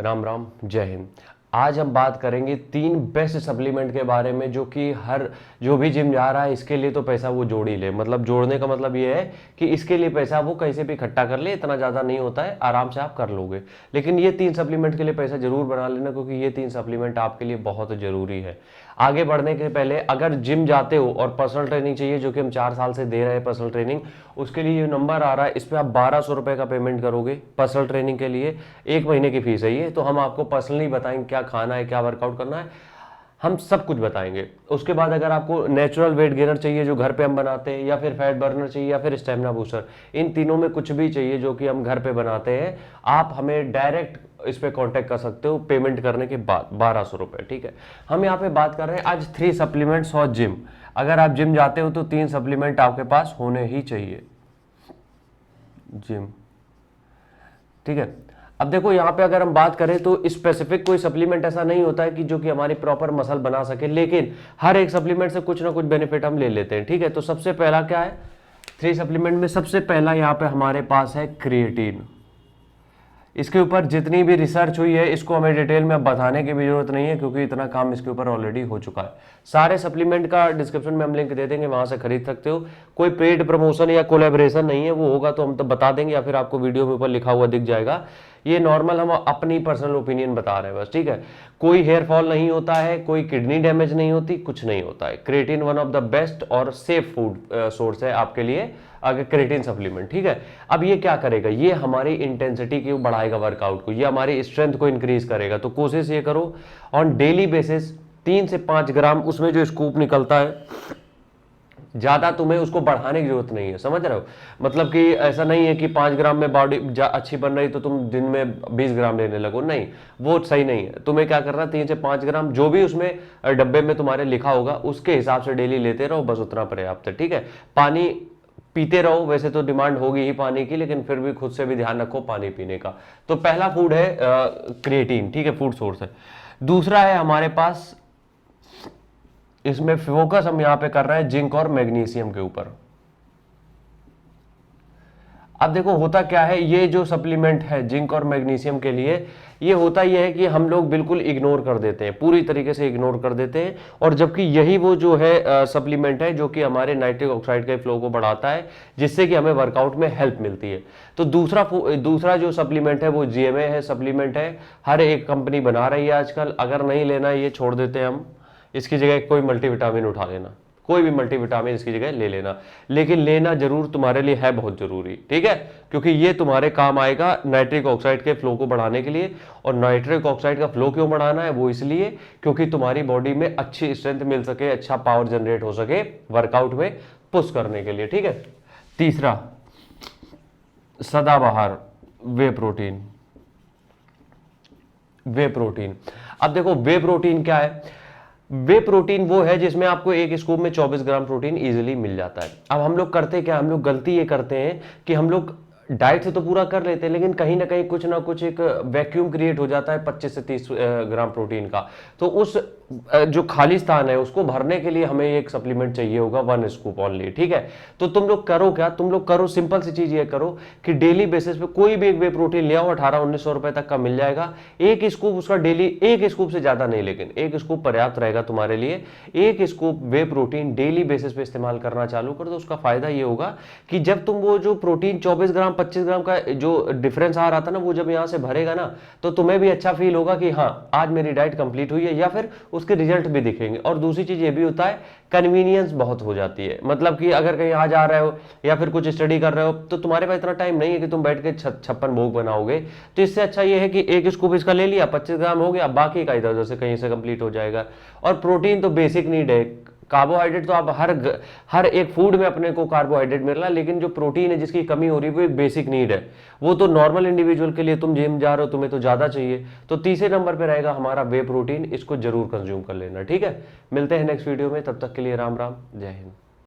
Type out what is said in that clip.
राम राम, जय हिंद। आज हम बात करेंगे 3 बेस्ट सप्लीमेंट के बारे में जो कि हर जो भी जिम जा रहा है इसके लिए तो पैसा वो जोड़ ही ले। मतलब जोड़ने का मतलब ये है कि इसके लिए पैसा वो कैसे भी इकट्ठा कर ले, इतना ज़्यादा नहीं होता है, आराम से आप कर लोगे। लेकिन ये 3 सप्लीमेंट के लिए पैसा जरूर बना लेना, क्योंकि ये 3 सप्लीमेंट आपके लिए बहुत ज़रूरी है। आगे बढ़ने के पहले अगर जिम जाते हो और पर्सनल ट्रेनिंग चाहिए, जो कि हम 4 साल से दे रहे हैं पर्सनल ट्रेनिंग, उसके लिए ये नंबर आ रहा है, इस पर आप 1200 रुपये का पेमेंट करोगे पर्सनल ट्रेनिंग के लिए। 1 महीने की फीस है ये। तो हम आपको पर्सनली बताएंगे क्या खाना है, क्या वर्कआउट करना है, हम सब कुछ बताएंगे। उसके बाद अगर आपको नेचुरल वेट गेनर चाहिए जो घर पे हम बनाते हैं, या फिर फैट बर्नर चाहिए, या फिर स्टेमिना बूस्टर, इन तीनों में कुछ भी चाहिए जो कि हम घर पे बनाते हैं, आप हमें डायरेक्ट इस पे कांटेक्ट कर सकते हो पेमेंट करने के बाद 1200 रुपये। ठीक है, हम यहाँ पे बात कर रहे हैं आज 3 सप्लीमेंट्स और जिम। अगर आप जिम जाते हो तो 3 सप्लीमेंट आपके पास होने ही चाहिए जिम। ठीक है, अब देखो यहाँ पे अगर हम बात करें तो स्पेसिफिक कोई सप्लीमेंट ऐसा नहीं होता है कि जो कि हमारी प्रॉपर मसल बना सके, लेकिन हर एक सप्लीमेंट से कुछ ना कुछ बेनिफिट हम ले लेते हैं। ठीक है, तो सबसे पहला क्या है 3 सप्लीमेंट में? सबसे पहला यहाँ पे हमारे पास है क्रिएटिन। इसके ऊपर जितनी भी रिसर्च हुई है इसको हमें डिटेल में बताने की भी जरूरत नहीं है, क्योंकि इतना काम इसके ऊपर ऑलरेडी हो चुका है। सारे सप्लीमेंट का डिस्क्रिप्शन में हम लिंक दे देंगे, वहां से खरीद सकते हो। कोई पेड प्रमोशन या कोलैबोरेशन नहीं है, वो होगा तो हम तो बता देंगे, या फिर आपको वीडियो में ऊपर लिखा हुआ दिख जाएगा। ये नॉर्मल हम अपनी पर्सनल ओपिनियन बता रहे हैं बस। ठीक है, कोई हेयर फॉल नहीं होता है, कोई किडनी डैमेज नहीं होती, कुछ नहीं होता है। Creatine one of the best और सेफ फूड सोर्स है आपके लिए, अगर क्रिएटिन सप्लीमेंट। ठीक है, अब ये क्या करेगा, ये हमारी इंटेंसिटी को बढ़ाएगा, वर्कआउट को, ये हमारी स्ट्रेंथ को इंक्रीज करेगा। तो कोशिश ये करो ऑन डेली बेसिस 3 से 5 ग्राम, उसमें जो स्कूप निकलता है ज्यादा तुम्हें उसको बढ़ाने की जरूरत नहीं है, समझ रहे हो? मतलब कि ऐसा नहीं है कि 5 ग्राम में बॉडी अच्छी बन रही तो तुम दिन में 20 ग्राम लेने लगो, नहीं, वो सही नहीं है। तुम्हें क्या करना है, 3 से 5 ग्राम जो भी उसमें डब्बे में तुम्हारे लिखा होगा उसके हिसाब से डेली लेते रहो, बस उतना पर्याप्त है। ठीक है, पानी पीते रहो, वैसे तो डिमांड होगी ही पानी की, लेकिन फिर भी खुद से भी ध्यान रखो पानी पीने का। तो पहला फूड है क्रिएटिन। ठीक है, फूड सोर्स है। दूसरा है हमारे पास, इसमें फोकस हम यहां पे कर रहे हैं जिंक और मैग्नीशियम के ऊपर। अब देखो होता क्या है, ये जो सप्लीमेंट है जिंक और मैग्नीशियम के लिए, ये होता यह है कि हम लोग बिल्कुल इग्नोर कर देते हैं, पूरी तरीके से इग्नोर कर देते हैं। और जबकि यही वो जो है सप्लीमेंट है जो कि हमारे नाइट्रिक ऑक्साइड के फ्लो को बढ़ाता है, जिससे कि हमें वर्कआउट में हेल्प मिलती है। तो दूसरा जो सप्लीमेंट है वो जीएमए है सप्लीमेंट है, हर एक कंपनी बना रही है आजकल। अगर नहीं लेना ये छोड़ देते हैं हम, इसकी जगह कोई मल्टीविटामिन उठा लेना, कोई भी मल्टीविटामिन इसकी जगह ले लेना, लेकिन लेना जरूर तुम्हारे लिए है बहुत जरूरी। ठीक है, क्योंकि ये तुम्हारे काम आएगा नाइट्रिक ऑक्साइड के फ्लो को बढ़ाने के लिए। और नाइट्रिक ऑक्साइड का फ्लो क्यों बढ़ाना है, वो इसलिए क्योंकि तुम्हारी बॉडी में अच्छी स्ट्रेंथ मिल सके, अच्छा पावर जनरेट हो सके वर्कआउट में पुश करने के लिए। ठीक है, तीसरा सदाबहार वे प्रोटीन। वे प्रोटीन, अब देखो वे प्रोटीन क्या है, वे प्रोटीन वो है जिसमें आपको एक स्कूप में 24 ग्राम प्रोटीन इजीली मिल जाता है। अब हम लोग करते क्या, हम लोग गलती ये करते हैं कि हम लोग डाइट से तो पूरा कर लेते हैं, लेकिन कहीं ना कहीं कुछ ना कुछ एक वैक्यूम क्रिएट हो जाता है 25 से 30 ग्राम प्रोटीन का। तो उस जो खाली स्थान है उसको भरने के लिए हमें एक सप्लीमेंट चाहिए होगा, 1 स्कूप ओनली। ठीक है, तो तुम लोग करो क्या, तुम लोग करो सिंपल सी चीज ये करो कि डेली बेसिस पे कोई भी एक वे प्रोटीन ले आओ, 1800-1900 रुपए तक का मिल जाएगा। एक स्कूप उसका डेली, एक स्कूप से ज्यादा नहीं, लेकिन एक स्कूप पर्याप्त रहेगा तुम्हारे लिए। एक scoop whey protein daily basis पे इस्तेमाल करना चालू कर दो। उसका फायदा ये होगा कि जब तुम वो जो प्रोटीन 24 ग्राम 25 ग्राम का जो डिफरेंस आ रहा था ना, वो जब यहां से भरेगा ना, तो तुम्हें भी अच्छा फील होगा कि हाँ आज मेरी डाइट कंप्लीट हुई है, या फिर उसके रिजल्ट भी दिखेंगे। और दूसरी चीज ये भी होता है, कन्वीनियंस बहुत हो जाती है। मतलब कि अगर कहीं आ जा रहे हो या फिर कुछ स्टडी कर रहे हो, तो तुम्हारे पास इतना टाइम नहीं है कि तुम बैठ के 56 भोग बनाओगे। तो इससे अच्छा ये है कि एक स्कूप इसका ले लिया, 25 ग्राम हो गया, बाकी का इधर उधर से कहीं से कंप्लीट हो जाएगा। और प्रोटीन तो बेसिक नीड है, कार्बोहाइड्रेट तो आप हर एक फूड में अपने को कार्बोहाइड्रेट मिल रहा है, लेकिन जो प्रोटीन है जिसकी कमी हो रही है वो एक बेसिक नीड है। वो तो नॉर्मल इंडिविजुअल के लिए, तुम जिम जा रहे हो तुम्हें तो ज्यादा चाहिए। तो तीसरे नंबर पे रहेगा हमारा वे प्रोटीन, इसको जरूर कंज्यूम कर लेना। ठीक है, मिलते हैं नेक्स्ट वीडियो में, तब तक के लिए राम राम, जय हिंद।